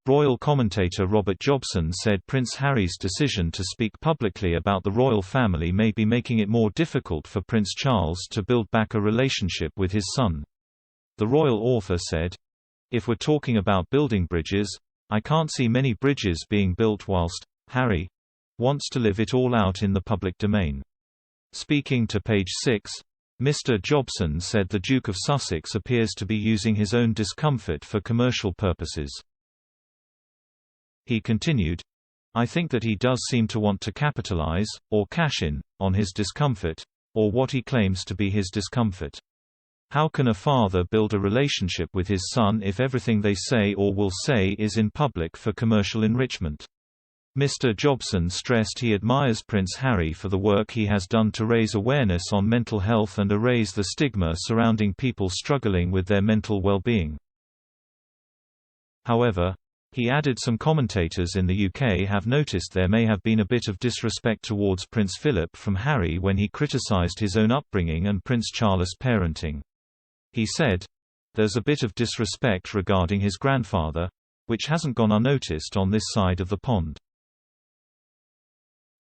Royal commentator Robert Jobson said Prince Harry's decision to speak publicly about the royal family may be making it more difficult for Prince Charles to build back a relationship with his son. The royal author said, "If we're talking about building bridges, I can't see many bridges being built whilst Harry wants to live it all out in the public domain." Speaking to Page 6, Mr. Jobson said the Duke of Sussex appears to be using his own discomfort for commercial purposes. He continued, "I think that he does seem to want to capitalize, or cash in, on his discomfort, or what he claims to be his discomfort. How can a father build a relationship with his son if everything they say or will say is in public for commercial enrichment?" Mr. Jobson stressed he admires Prince Harry for the work he has done to raise awareness on mental health and erase the stigma surrounding people struggling with their mental well-being. However, he added some commentators in the UK have noticed there may have been a bit of disrespect towards Prince Philip from Harry when he criticised his own upbringing and Prince Charles' parenting. He said, "There's a bit of disrespect regarding his grandfather, which hasn't gone unnoticed on this side of the pond."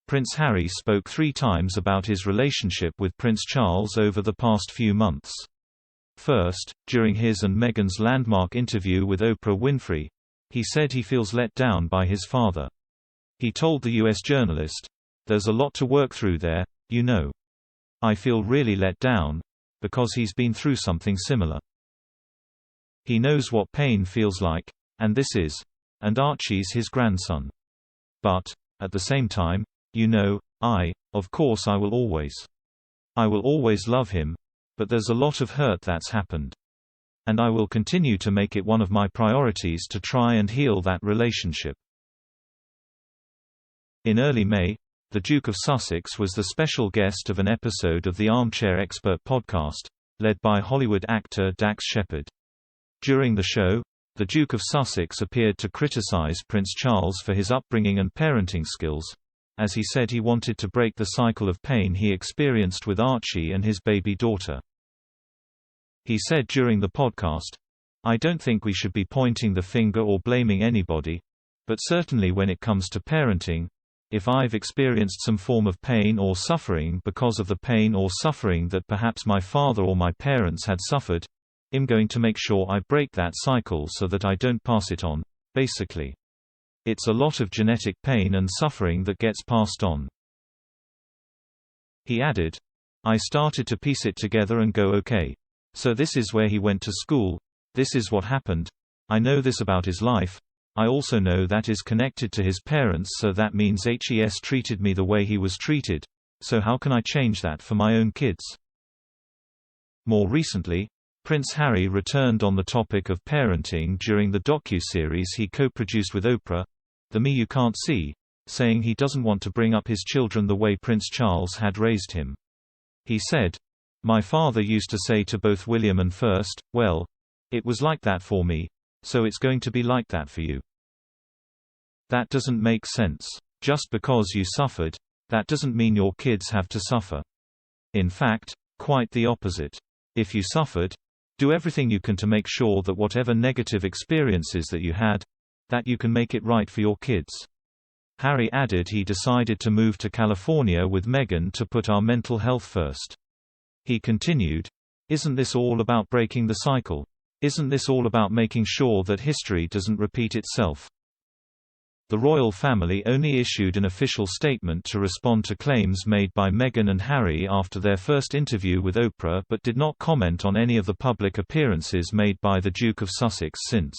Prince Harry spoke 3 times about his relationship with Prince Charles over the past few months. First, during his and Meghan's landmark interview with Oprah Winfrey, he said he feels let down by his father. He told the US journalist, "There's a lot to work through there, you know. I feel really let down, because he's been through something similar. He knows what pain feels like, and this is, and Archie's his grandson. But, at the same time, you know, of course I will always love him, but there's a lot of hurt that's happened. And I will continue to make it one of my priorities to try and heal that relationship." In early May, the Duke of Sussex was the special guest of an episode of the Armchair Expert podcast, led by Hollywood actor Dax Shepard. During the show, the Duke of Sussex appeared to criticize Prince Charles for his upbringing and parenting skills, as he said he wanted to break the cycle of pain he experienced with Archie and his baby daughter. He said during the podcast, "I don't think we should be pointing the finger or blaming anybody, but certainly when it comes to parenting, if I've experienced some form of pain or suffering because of the pain or suffering that perhaps my father or my parents had suffered, I'm going to make sure I break that cycle so that I don't pass it on, basically. It's a lot of genetic pain and suffering that gets passed on." He added, "I started to piece it together and go, okay. So this is where he went to school, this is what happened, I know this about his life, I also know that is connected to his parents, so that means HES treated me the way he was treated, so how can I change that for my own kids?" More recently, Prince Harry returned on the topic of parenting during the docu-series he co-produced with Oprah, The Me You Can't See, saying he doesn't want to bring up his children the way Prince Charles had raised him. He said, "My father used to say to both William and First, well, it was like that for me, so it's going to be like that for you. That doesn't make sense. Just because you suffered, that doesn't mean your kids have to suffer. In fact, quite the opposite. If you suffered, do everything you can to make sure that whatever negative experiences that you had, that you can make it right for your kids." Harry added he decided to move to California with Meghan to put our mental health first. He continued, "Isn't this all about breaking the cycle? Isn't this all about making sure that history doesn't repeat itself?" The royal family only issued an official statement to respond to claims made by Meghan and Harry after their first interview with Oprah, but did not comment on any of the public appearances made by the Duke of Sussex since.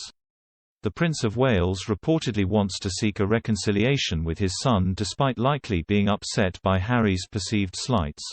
The Prince of Wales reportedly wants to seek a reconciliation with his son despite likely being upset by Harry's perceived slights.